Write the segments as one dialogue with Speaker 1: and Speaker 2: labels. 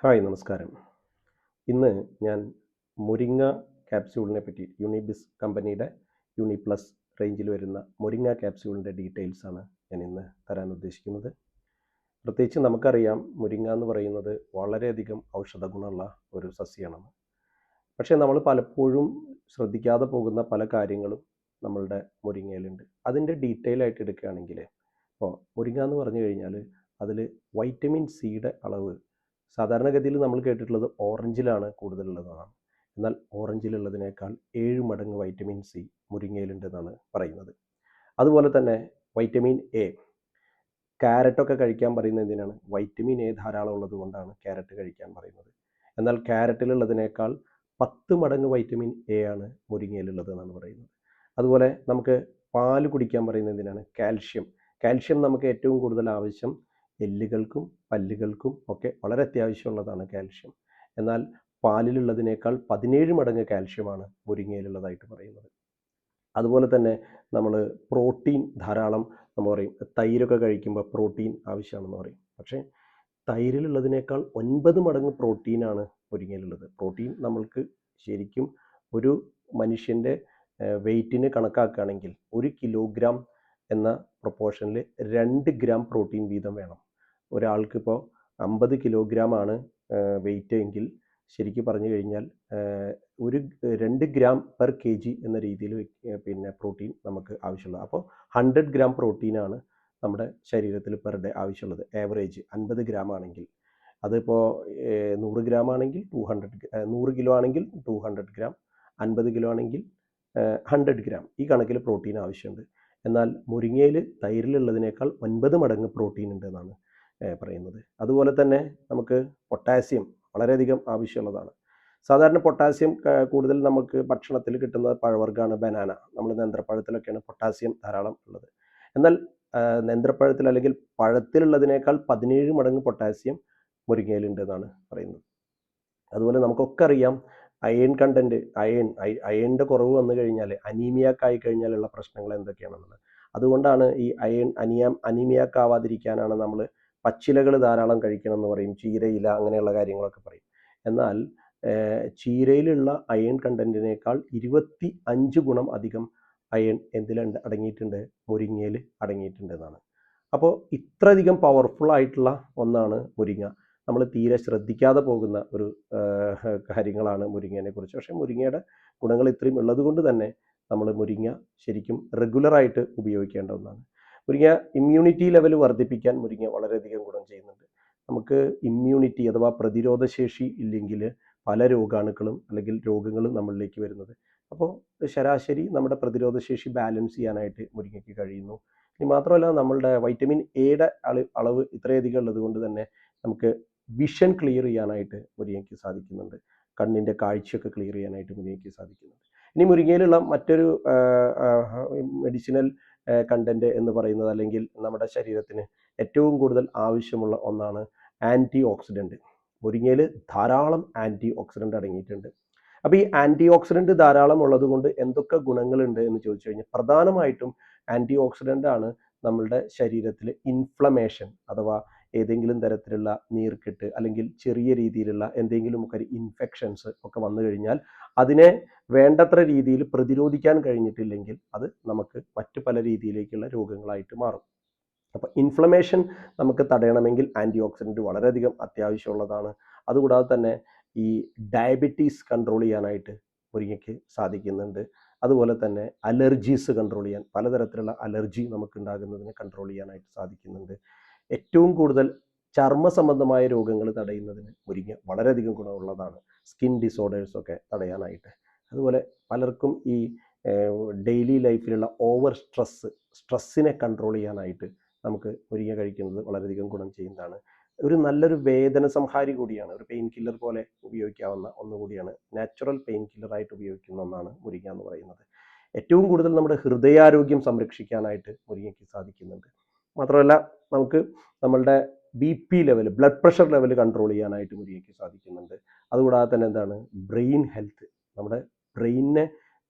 Speaker 1: Hi നമസ്കാരം. ഇന്ന് ഞാൻ മുരിങ്ങ ക്യാപ്സ്യൂളിനെ പറ്റി യുണിബിസ് കമ്പനിയുടെ യുണിപ്ലസ് റേഞ്ചിൽ വരുന്ന മുരിങ്ങ ക്യാപ്സ്യൂളിൻ്റെ ഡീറ്റെയിൽസാണ് ഞാൻ ഇന്ന് തരാൻ ഉദ്ദേശിക്കുന്നത്. പ്രത്യേകിച്ച് നമുക്കറിയാം മുരിങ്ങ എന്ന് പറയുന്നത് വളരെയധികം ഔഷധ ഗുണമുള്ള ഒരു സസ്യമാണ്. പക്ഷേ നമ്മൾ പലപ്പോഴും ശ്രദ്ധിക്കാതെ പോകുന്ന പല കാര്യങ്ങളും നമ്മളുടെ മുരിങ്ങയിലുണ്ട്. അതിൻ്റെ ഡീറ്റെയിൽ ആയിട്ട് എടുക്കുകയാണെങ്കിൽ ഇപ്പോൾ മുരിങ്ങ എന്ന് പറഞ്ഞു കഴിഞ്ഞാൽ അതിൽ വൈറ്റമിൻ സിയുടെ അളവ് സാധാരണഗതിയിൽ നമ്മൾ കേട്ടിട്ടുള്ളത് ഓറഞ്ചിലാണ് കൂടുതലുള്ളതാണ്. എന്നാൽ ഓറഞ്ചിലുള്ളതിനേക്കാൾ 7 മടങ്ങ് വൈറ്റമിൻ സി മുരിങ്ങയിലുണ്ടെന്നാണ് പറയുന്നത്. അതുപോലെ തന്നെ വൈറ്റമിൻ എ, ക്യാരറ്റൊക്കെ കഴിക്കാൻ പറയുന്നത് എന്തിനാണ്? വൈറ്റമിൻ എ ധാരാളം ഉള്ളത് കൊണ്ടാണ് ക്യാരറ്റ് കഴിക്കാൻ പറയുന്നത്. എന്നാൽ ക്യാരറ്റിലുള്ളതിനേക്കാൾ 10 മടങ്ങ് വൈറ്റമിൻ എ ആണ് മുരിങ്ങയിലുള്ളത് എന്നാണ് പറയുന്നത്. അതുപോലെ നമുക്ക് പാല് കുടിക്കാൻ പറയുന്നത് എന്തിനാണ്? കാൽഷ്യം. കാൽഷ്യം നമുക്ക് ഏറ്റവും കൂടുതൽ ആവശ്യം എല്ലുകൾക്കും പല്ലുകൾക്കും ഒക്കെ വളരെ അത്യാവശ്യമുള്ളതാണ് കാൽഷ്യം. എന്നാൽ പാലിലുള്ളതിനേക്കാൾ 17 മടങ്ങ് കാൽഷ്യമാണ് മുരിങ്ങയിലുള്ളതായിട്ട് പറയുന്നത്. അതുപോലെ തന്നെ നമ്മൾ പ്രോട്ടീൻ ധാരാളം നമ്മൾ പറയും തൈരൊക്കെ കഴിക്കുമ്പോൾ പ്രോട്ടീൻ ആവശ്യമാണെന്ന് പറയും. പക്ഷേ തൈരിലുള്ളതിനേക്കാൾ 9 മടങ്ങ് പ്രോട്ടീനാണ് മുരിങ്ങയിലുള്ളത്. പ്രോട്ടീൻ നമ്മൾക്ക് ശരിക്കും ഒരു മനുഷ്യൻ്റെ വെയ്റ്റിന് കണക്കാക്കുകയാണെങ്കിൽ 1 കിലോഗ്രാം എന്ന പ്രൊപ്പോർഷനിൽ 2 ഗ്രാം പ്രോട്ടീൻ വീതം വേണം. ഒരാൾക്കിപ്പോൾ 50 കിലോഗ്രാം ആണ് വെയ്റ്റ് എങ്കിൽ ശരിക്കും പറഞ്ഞു കഴിഞ്ഞാൽ ഒരു 2 ഗ്രാം പെർ കെ ജി എന്ന രീതിയിൽ പിന്നെ പ്രോട്ടീൻ നമുക്ക് ആവശ്യമുള്ളത്. അപ്പോൾ 100 ഗ്രാം പ്രോട്ടീനാണ് നമ്മുടെ ശരീരത്തിൽ പെർ ഡേ ആവശ്യമുള്ളത്. ആവറേജ് 50 ഗ്രാം ആണെങ്കിൽ. അതിപ്പോൾ 100 ഗ്രാം ആണെങ്കിൽ 100 കിലോ ആണെങ്കിൽ 200 ഗ്രാം, 50 കിലോ ആണെങ്കിൽ 100 ഗ്രാം. ഈ കണക്കിൽ പ്രോട്ടീൻ ആവശ്യമുണ്ട്. എന്നാൽ മുരിങ്ങയിൽ തൈരിലുള്ളതിനേക്കാൾ 9 മടങ്ങ് പ്രോട്ടീൻ ഉണ്ടെന്നാണ് പറയുന്നത്. അതുപോലെ തന്നെ നമുക്ക് പൊട്ടാസ്യം വളരെയധികം ആവശ്യമുള്ളതാണ്. സാധാരണ പൊട്ടാസ്യം കൂടുതൽ നമുക്ക് ഭക്ഷണത്തിൽ കിട്ടുന്നത് പഴവർഗ്ഗമാണ്, ബനാന. നമ്മൾ നേന്ത്രപ്പഴത്തിലൊക്കെയാണ് പൊട്ടാസ്യം ധാരാളം ഉള്ളത്. എന്നാൽ നേന്ത്രപ്പഴത്തിൽ അല്ലെങ്കിൽ പഴത്തിലുള്ളതിനേക്കാൾ 17 മടങ്ങ് പൊട്ടാസ്യം മുരിങ്ങയിലുണ്ട് എന്നാണ് പറയുന്നത്. അതുപോലെ നമുക്കൊക്കെ അറിയാം അയൺ കണ്ടന്റ്, അയണിൻ്റെ കുറവ് വന്നു കഴിഞ്ഞാൽ അനീമിയാക്ക് ആയി കഴിഞ്ഞാലുള്ള പ്രശ്നങ്ങൾ എന്തൊക്കെയാണെന്നുള്ളത്. അതുകൊണ്ടാണ് ഈ അനീമിയാക്ക് ആവാതിരിക്കാനാണ് നമ്മൾ പച്ചിലകൾ ധാരാളം കഴിക്കണം എന്ന് പറയും, ചീരയില അങ്ങനെയുള്ള കാര്യങ്ങളൊക്കെ പറയും. എന്നാൽ ചീരയിലുള്ള അയൺ കണ്ടന്റിനേക്കാൾ 25 ഗുണം അധികം അയൺ എന്തിലുണ്ട് അടങ്ങിയിട്ടുണ്ട്? മുരിങ്ങയിൽ അടങ്ങിയിട്ടുണ്ട് എന്നാണ്. അപ്പോൾ ഇത്രയധികം പവർഫുൾ ആയിട്ടുള്ള ഒന്നാണ് മുരിങ്ങ. നമ്മൾ തീരെ ശ്രദ്ധിക്കാതെ പോകുന്ന ഒരു കാര്യങ്ങളാണ് മുരിങ്ങയെ കുറിച്ച്. പക്ഷേ മുരിങ്ങയുടെ ഗുണങ്ങൾ ഇത്രയും ഉള്ളത് കൊണ്ട് തന്നെ നമ്മൾ മുരിങ്ങ ശരിക്കും റെഗുലറായിട്ട് ഉപയോഗിക്കേണ്ട ഒന്നാണ്. മുരിങ്ങ ഇമ്മ്യൂണിറ്റി ലെവൽ വർദ്ധിപ്പിക്കാൻ മുരിങ്ങ വളരെയധികം ഗുണം ചെയ്യുന്നുണ്ട്. നമുക്ക് ഇമ്മ്യൂണിറ്റി അഥവാ പ്രതിരോധശേഷി ഇല്ലെങ്കിൽ പല രോഗാണുക്കളും അല്ലെങ്കിൽ രോഗങ്ങളും നമ്മളിലേക്ക് വരുന്നത്. അപ്പോൾ ശരാശരി നമ്മുടെ പ്രതിരോധശേഷി ബാലൻസ് ചെയ്യാനായിട്ട് മുരിങ്ങയ്ക്ക് കഴിയുന്നു. ഇനി മാത്രമല്ല നമ്മളുടെ വൈറ്റമിൻ എയുടെ അളവ് ഇത്രയധികം ഉള്ളത് കൊണ്ട് തന്നെ നമുക്ക് വിഷൻ ക്ലിയർ ചെയ്യാനായിട്ട് മുരിങ്ങയ്ക്ക് സാധിക്കുന്നുണ്ട്. കണ്ണിൻ്റെ കാഴ്ചയൊക്കെ ക്ലിയർ ചെയ്യാനായിട്ട് മുരിങ്ങയ്ക്ക് സാധിക്കുന്നുണ്ട്. ഇനി മുരിങ്ങയിലുള്ള മറ്റൊരു മെഡിസിനൽ കണ്ടന്റ് എന്ന് പറയുന്നത് അല്ലെങ്കിൽ നമ്മുടെ ശരീരത്തിന് ഏറ്റവും കൂടുതൽ ആവശ്യമുള്ള ഒന്നാണ് ആൻറ്റി ഓക്സിഡൻറ്റ്. മുരിങ്ങയിൽ ധാരാളം ആൻറ്റി ഓക്സിഡൻറ്റ് അടങ്ങിയിട്ടുണ്ട്. അപ്പോൾ ഈ ആൻറ്റി ഓക്സിഡൻറ്റ് ധാരാളം ഉള്ളത് കൊണ്ട് എന്തൊക്കെ ഗുണങ്ങളുണ്ട് എന്ന് ചോദിച്ചു കഴിഞ്ഞാൽ പ്രധാനമായിട്ടും ആൻറ്റി ഓക്സിഡൻ്റ് ആണ് നമ്മളുടെ ശരീരത്തിൽ ഇൻഫ്ലമേഷൻ അഥവാ ഏതെങ്കിലും തരത്തിലുള്ള നീർക്കെട്ട് അല്ലെങ്കിൽ ചെറിയ രീതിയിലുള്ള എന്തെങ്കിലുമൊക്കെ ഇൻഫെക്ഷൻസ് ഒക്കെ വന്നു കഴിഞ്ഞാൽ അതിനെ വേണ്ടത്ര രീതിയിൽ പ്രതിരോധിക്കാൻ കഴിഞ്ഞിട്ടില്ലെങ്കിൽ അത് നമുക്ക് മറ്റു പല രീതിയിലേക്കുള്ള രോഗങ്ങളായിട്ട് മാറും. അപ്പോൾ ഇൻഫ്ലമേഷൻ നമുക്ക് തടയണമെങ്കിൽ ആൻറ്റി ഓക്സിഡൻറ്റ് വളരെയധികം അത്യാവശ്യമുള്ളതാണ്. അതുകൂടാതെ തന്നെ ഈ ഡയബറ്റീസ് കൺട്രോൾ ചെയ്യാനായിട്ട് മുരിങ്ങയ്ക്ക് സാധിക്കുന്നുണ്ട്. അതുപോലെ തന്നെ അലർജീസ് കൺട്രോൾ ചെയ്യാൻ, പലതരത്തിലുള്ള അലർജി നമുക്ക് ഉണ്ടാകുന്നതിനെ കൺട്രോൾ ചെയ്യാനായിട്ട് സാധിക്കുന്നുണ്ട്. ഏറ്റവും കൂടുതൽ ചർമ്മ സംബന്ധമായ രോഗങ്ങൾ തടയുന്നതിന് മുരിങ്ങ വളരെയധികം ഗുണമുള്ളതാണ്. സ്കിൻ ഡിസോർഡേഴ്സൊക്കെ തടയാനായിട്ട്. അതുപോലെ പലർക്കും ഈ ഡെയിലി ലൈഫിലുള്ള ഓവർ സ്ട്രെസ്സിനെ കൺട്രോൾ ചെയ്യാനായിട്ട് നമുക്ക് മുരിങ്ങ കഴിക്കുന്നത് വളരെയധികം ഗുണം ചെയ്യുന്നതാണ്. ഒരു നല്ലൊരു വേദന സംഹാരി കൂടിയാണ്. ഒരു പെയിൻ കില്ലർ പോലെ ഉപയോഗിക്കാവുന്ന ഒന്നുകൂടിയാണ്. നാച്ചുറൽ പെയിൻ കില്ലറായിട്ട് ഉപയോഗിക്കുന്ന ഒന്നാണ് മുരിങ്ങ എന്ന് പറയുന്നത്. ഏറ്റവും കൂടുതൽ നമ്മുടെ ഹൃദയാരോഗ്യം സംരക്ഷിക്കാനായിട്ട് മുരിങ്ങയ്ക്ക് സാധിക്കുന്നുണ്ട്. മാത്രമല്ല നമുക്ക് നമ്മളുടെ B level, blood pressure level control ചെയ്യാനായിട്ട് മുരിങ്ങയ്ക്ക് സാധിക്കുന്നുണ്ട്. അതുകൂടാതെ തന്നെ എന്താണ് ബ്രെയിൻ ഹെൽത്ത്, നമ്മുടെ ബ്രെയിനിനെ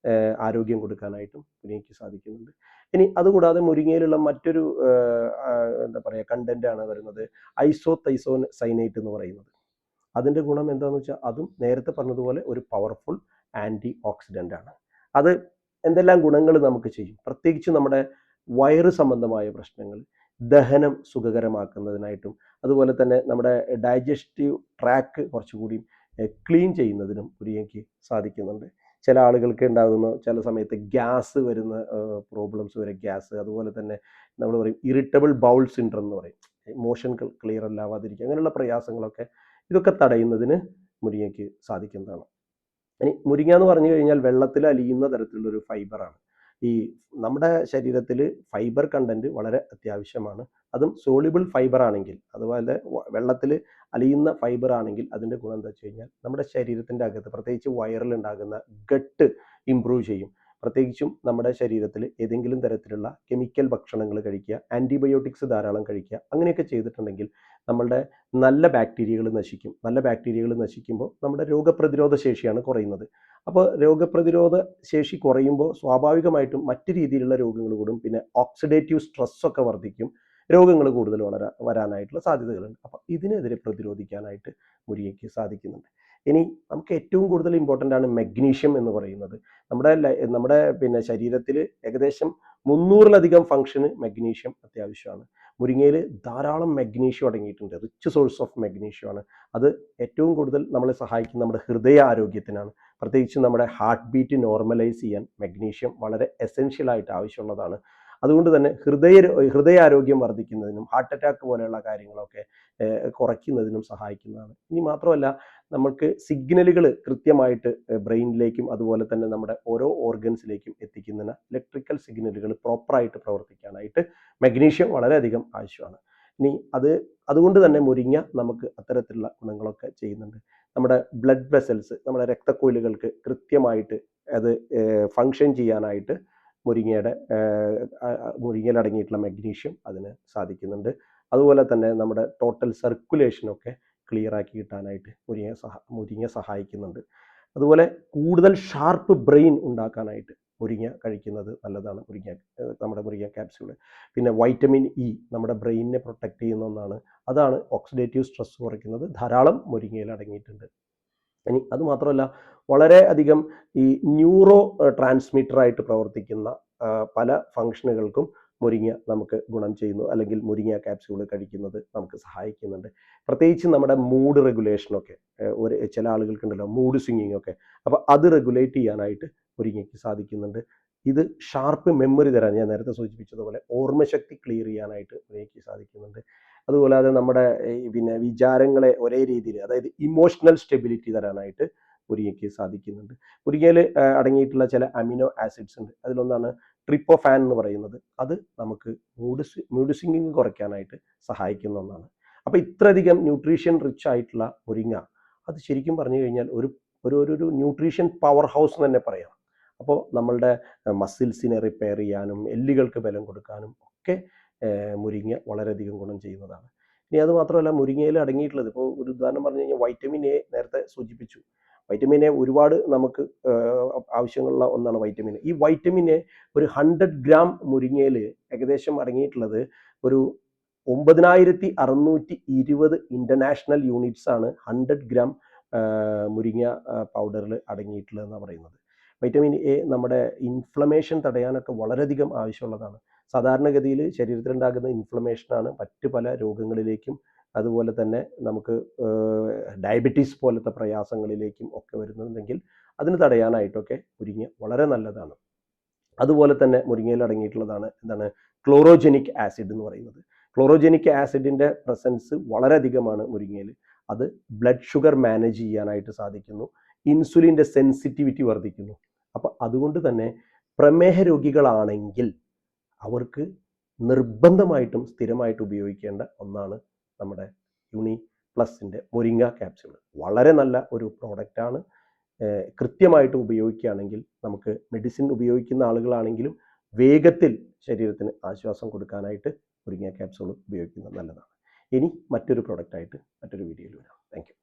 Speaker 1: ആരോഗ്യം കൊടുക്കാനായിട്ടും മുരിങ്ങയ്ക്ക് സാധിക്കുന്നുണ്ട്. ഇനി അതുകൂടാതെ മുരിങ്ങയിലുള്ള മറ്റൊരു എന്താ പറയുക കണ്ടന്റ് ആണ് വരുന്നത് ഐസോതൈസോസൈനേറ്റ് എന്ന് പറയുന്നത്. അതിൻ്റെ ഗുണം എന്താണെന്ന് വെച്ചാൽ അതും നേരത്തെ പറഞ്ഞതുപോലെ ഒരു പവർഫുൾ ആൻറ്റി ഓക്സിഡൻ്റ് ആണ്. അത് എന്തെല്ലാം ഗുണങ്ങൾ നമുക്ക് ചെയ്യും, പ്രത്യേകിച്ച് നമ്മുടെ വയറ് സംബന്ധമായ പ്രശ്നങ്ങൾ, ദഹനം സുഖകരമാക്കുന്നതിനായിട്ടും അതുപോലെ തന്നെ നമ്മുടെ ഡൈജസ്റ്റീവ് ട്രാക്ക് കുറച്ചുകൂടി ക്ലീൻ ചെയ്യുന്നതിനും മുരിങ്ങയ്ക്ക് സാധിക്കുന്നുണ്ട്. ചില ആളുകൾക്ക് ഉണ്ടാകുന്ന ചില സമയത്ത് ഗ്യാസ് വരുന്ന പ്രോബ്ലംസ് വരെ, ഗ്യാസ്, അതുപോലെ തന്നെ നമ്മൾ പറയും ഇറിറ്റബിൾ ബൗൾ സിൻഡ്രം എന്ന് പറയും, മോഷൻ ക്ലിയർ അല്ലാവാതിരിക്കുക, അങ്ങനെയുള്ള പ്രയാസങ്ങളൊക്കെ ഇതൊക്കെ തടയുന്നതിന് മുരിങ്ങയ്ക്ക് സാധിക്കുന്നതാണ്. ഇനി മുരിങ്ങ എന്ന് പറഞ്ഞു കഴിഞ്ഞാൽ വെള്ളത്തിൽ അലിയുന്ന തരത്തിലുള്ളൊരു ഫൈബറാണ്. ഈ നമ്മുടെ ശരീരത്തിൽ ഫൈബർ കണ്ടന്റ് വളരെ അത്യാവശ്യമാണ്. അതും സോളിബിൾ ഫൈബർ ആണെങ്കിൽ, അതുപോലെ വെള്ളത്തിൽ അലിയുന്ന ഫൈബർ ആണെങ്കിൽ അതിൻ്റെ ഗുണം എന്താ വെച്ച് കഴിഞ്ഞാൽ നമ്മുടെ ശരീരത്തിൻ്റെ അകത്ത് പ്രത്യേകിച്ച് വയറിലുണ്ടാകുന്ന ഗട്ട് ഇമ്പ്രൂവ് ചെയ്യും. പ്രത്യേകിച്ചും നമ്മുടെ ശരീരത്തിൽ ഏതെങ്കിലും തരത്തിലുള്ള കെമിക്കൽ ഭക്ഷണങ്ങൾ കഴിക്കുക, ആൻറ്റിബയോട്ടിക്സ് ധാരാളം കഴിക്കുക, അങ്ങനെയൊക്കെ ചെയ്തിട്ടുണ്ടെങ്കിൽ നമ്മളുടെ നല്ല ബാക്ടീരിയകൾ നശിക്കും. നല്ല ബാക്ടീരിയകൾ നശിക്കുമ്പോൾ നമ്മുടെ രോഗപ്രതിരോധ ശേഷിയാണ് കുറയുന്നത്. അപ്പോൾ രോഗപ്രതിരോധ ശേഷി കുറയുമ്പോൾ സ്വാഭാവികമായിട്ടും മറ്റു രീതിയിലുള്ള രോഗങ്ങൾ കൂടും. പിന്നെ ഓക്സിഡേറ്റീവ് സ്ട്രെസ്സൊക്കെ വർദ്ധിക്കും, രോഗങ്ങൾ കൂടുതൽ വരാനായിട്ടുള്ള സാധ്യതകളുണ്ട്. അപ്പോൾ ഇതിനെതിരെ പ്രതിരോധിക്കാനായിട്ട് മുരിങ്ങയ്ക്ക് സാധിക്കുന്നുണ്ട്. ഇനി നമുക്ക് ഏറ്റവും കൂടുതൽ ഇമ്പോർട്ടൻ്റ് ആണ് മെഗ്നീഷ്യം എന്ന് പറയുന്നത്. നമ്മുടെ പിന്നെ ശരീരത്തിൽ ഏകദേശം 300-ലധികം ഫംഗ്ഷന് മെഗ്നീഷ്യം അത്യാവശ്യമാണ്. മുരിങ്ങയിൽ ധാരാളം മെഗ്നീഷ്യം അടങ്ങിയിട്ടുണ്ട്, റിച്ച് സോഴ്സ് ഓഫ് മെഗ്നീഷ്യം ആണ്. അത് ഏറ്റവും കൂടുതൽ നമ്മളെ സഹായിക്കുന്ന നമ്മുടെ ഹൃദയ ആരോഗ്യത്തിനാണ്. പ്രത്യേകിച്ച് നമ്മുടെ ഹാർട്ട് ബീറ്റ് നോർമലൈസ് ചെയ്യാൻ മെഗ്നീഷ്യം വളരെ എസെൻഷ്യലായിട്ട് ആവശ്യമുള്ളതാണ്. അതുകൊണ്ട് തന്നെ ഹൃദയാരോഗ്യം വർദ്ധിക്കുന്നതിനും ഹാർട്ട് അറ്റാക്ക് പോലെയുള്ള കാര്യങ്ങളൊക്കെ കുറയ്ക്കുന്നതിനും സഹായിക്കുന്നതാണ്. ഇനി മാത്രമല്ല, നമുക്ക് സിഗ്നലുകൾ കൃത്യമായിട്ട് ബ്രെയിനിലേക്കും അതുപോലെ തന്നെ നമ്മുടെ ഓരോ ഓർഗൻസിലേക്കും എത്തിക്കുന്നതിന് ഇലക്ട്രിക്കൽ സിഗ്നലുകൾ പ്രോപ്പറായിട്ട് പ്രവർത്തിക്കാനായിട്ട് മെഗ്നീഷ്യം വളരെയധികം ആവശ്യമാണ്. ഇനി അതുകൊണ്ട് തന്നെ മുരിങ്ങ നമുക്ക് അത്തരത്തിലുള്ള ഗുണങ്ങളൊക്കെ ചെയ്യുന്നുണ്ട്. നമ്മുടെ ബ്ലഡ് വെസൽസ്, നമ്മുടെ രക്തക്കുഴലുകൾക്ക് കൃത്യമായിട്ട് അത് ഫങ്ഷൻ ചെയ്യാനായിട്ട് മുരിങ്ങയിൽ അടങ്ങിയിട്ടുള്ള മെഗ്നീഷ്യം അതിന് സാധിക്കുന്നുണ്ട്. അതുപോലെ തന്നെ നമ്മുടെ ടോട്ടൽ സർക്കുലേഷനൊക്കെ ക്ലിയർ ആക്കി കിട്ടാനായിട്ട് മുരിങ്ങ സഹായിക്കുന്നുണ്ട്. അതുപോലെ കൂടുതൽ ഷാർപ്പ് ബ്രെയിൻ ഉണ്ടാക്കാനായിട്ട് മുരിങ്ങ കഴിക്കുന്നത് നല്ലതാണ്. നമ്മുടെ മുരിങ്ങ ക്യാപ്സ്യൂൾ. പിന്നെ വൈറ്റമിൻ ഇ നമ്മുടെ ബ്രെയിനിനെ പ്രൊട്ടക്റ്റ് ചെയ്യുന്ന ഒന്നാണ്. അതാണ് ഓക്സിഡേറ്റീവ് സ്ട്രെസ് കുറയ്ക്കുന്നത്, ധാരാളം മുരിങ്ങയിൽ അടങ്ങിയിട്ടുണ്ട്. ഇനി അതുമാത്രമല്ല, വളരെ അധികം ഈ ന്യൂറോ ട്രാൻസ്മിറ്ററായിട്ട് പ്രവർത്തിക്കുന്ന പല ഫങ്ഷനുകൾക്കും മുരിങ്ങ നമുക്ക് ഗുണം ചെയ്യുന്നു, അല്ലെങ്കിൽ മുരിങ്ങ ക്യാപ്സ്യൂൾ കഴിക്കുന്നത് നമുക്ക് സഹായിക്കുന്നുണ്ട്. പ്രത്യേകിച്ച് നമ്മുടെ മൂഡ് റെഗുലേഷനൊക്കെ, ചില ആളുകൾക്കുണ്ടല്ലോ മൂഡ് സ്വിങ്ങിങ് ഒക്കെ, അപ്പോൾ അത് റെഗുലേറ്റ് ചെയ്യാനായിട്ട് മുരിങ്ങയ്ക്ക് സാധിക്കുന്നുണ്ട്. ഇത് ഷാർപ്പ് മെമ്മറി തരാൻ, ഞാൻ നേരത്തെ സൂചിപ്പിച്ചതുപോലെ ഓർമ്മശക്തി ക്ലിയർ ചെയ്യാനായിട്ട് മുരിങ്ങയ്ക്ക് സാധിക്കുന്നുണ്ട്. അതുകൂടാതെ നമ്മുടെ പിന്നെ വിചാരങ്ങളെ ഒരേ രീതിയിൽ, അതായത് ഇമോഷണൽ സ്റ്റെബിലിറ്റി തരാനായിട്ട് മുരിങ്ങയ്ക്ക് സാധിക്കുന്നുണ്ട്. മുരിങ്ങയിൽ അടങ്ങിയിട്ടുള്ള ചില അമിനോ ആസിഡ്സ് ഉണ്ട്. അതിലൊന്നാണ് ട്രിപ്പോഫാൻ എന്ന് പറയുന്നത്. അത് നമുക്ക് മൂഡ് സ്വിങ്ങിങ് കുറയ്ക്കാനായിട്ട് സഹായിക്കുന്ന ഒന്നാണ്. അപ്പോൾ ഇത്രയധികം ന്യൂട്രീഷൻ റിച്ച് ആയിട്ടുള്ള മുരിങ്ങ, അത് ശരിക്കും പറഞ്ഞു കഴിഞ്ഞാൽ ഒരു ന്യൂട്രീഷൻ പവർ ഹൗസ് എന്ന് തന്നെ പറയാം. അപ്പോൾ നമ്മളുടെ മസിൽസിനെ റിപ്പയർ ചെയ്യാനും എല്ലുകൾക്ക് ബലം കൊടുക്കാനും ഒക്കെ മുരിങ്ങ വളരെയധികം ഗുണം ചെയ്യുന്നതാണ്. ഇനി അത് മാത്രമല്ല, മുരിങ്ങയിൽ അടങ്ങിയിട്ടുള്ളത്, ഇപ്പോൾ ഒരു ഉദാഹരണം പറഞ്ഞു കഴിഞ്ഞാൽ വൈറ്റമിൻ എ നേരത്തെ സൂചിപ്പിച്ചു. വൈറ്റമിൻ എ ഒരുപാട് നമുക്ക് ആവശ്യമുള്ള ഒന്നാണ് വൈറ്റമിൻ എ. ഈ വൈറ്റമിൻ എ ഒരു 100 ഗ്രാം മുരിങ്ങയിൽ ഏകദേശം അടങ്ങിയിട്ടുള്ളത് ഒരു 9620 ഇന്റർനാഷണൽ യൂണിറ്റ്സ് ആണ് 100 ഗ്രാം മുരിങ്ങ പൗഡറിൽ അടങ്ങിയിട്ടുള്ളതെന്നാണ് പറയുന്നത്. വൈറ്റമിൻ എ നമ്മുടെ ഇൻഫ്ലമേഷൻ തടയാനൊക്കെ വളരെയധികം ആവശ്യമുള്ളതാണ്. സാധാരണഗതിയിൽ ശരീരത്തിലുണ്ടാകുന്ന ഇൻഫ്ലമേഷനാണ് മറ്റു പല രോഗങ്ങളിലേക്കും അതുപോലെ തന്നെ നമുക്ക് ഡയബറ്റീസ് പോലത്തെ പ്രയാസങ്ങളിലേക്കും ഒക്കെ വരുന്നുണ്ടെങ്കിൽ അതിന് തടയാനായിട്ടൊക്കെ മുരിങ്ങ വളരെ നല്ലതാണ്. അതുപോലെ തന്നെ മുരിങ്ങയിൽ അടങ്ങിയിട്ടുള്ളതാണ് എന്താണ് ക്ലോറോജനിക് ആസിഡ് എന്ന് പറയുന്നത്. ക്ലോറോജനിക് ആസിഡിൻ്റെ പ്രസൻസ് വളരെയധികമാണ് മുരിങ്ങയിൽ. അത് ബ്ലഡ് ഷുഗർ മാനേജ് ചെയ്യാനായിട്ട് സാധിക്കുന്നു, ഇൻസുലിൻ്റെ സെൻസിറ്റിവിറ്റി വർദ്ധിക്കുന്നു. അപ്പോൾ അതുകൊണ്ട് തന്നെ പ്രമേഹ രോഗികളാണെങ്കിൽ അവർക്ക് നിർബന്ധമായിട്ടും സ്ഥിരമായിട്ട് ഉപയോഗിക്കേണ്ട ഒന്നാണ് നമ്മുടെ യുണി പ്ലസിൻ്റെ മുരിങ്ങ ക്യാപ്സ്യൂൾ. വളരെ നല്ല ഒരു പ്രോഡക്റ്റാണ്. കൃത്യമായിട്ട് ഉപയോഗിക്കുകയാണെങ്കിൽ നമുക്ക് മെഡിസിൻ ഉപയോഗിക്കുന്ന ആളുകളാണെങ്കിലും വേഗത്തിൽ ശരീരത്തിന് ആശ്വാസം കൊടുക്കാനായിട്ട് മുരിങ്ങ ക്യാപ്സ്യൂൾ ഉപയോഗിക്കുന്നത് നല്ലതാണ്. ഇനി മറ്റൊരു പ്രോഡക്റ്റായിട്ട് മറ്റൊരു വീഡിയോയിൽ വരാം. Thank you.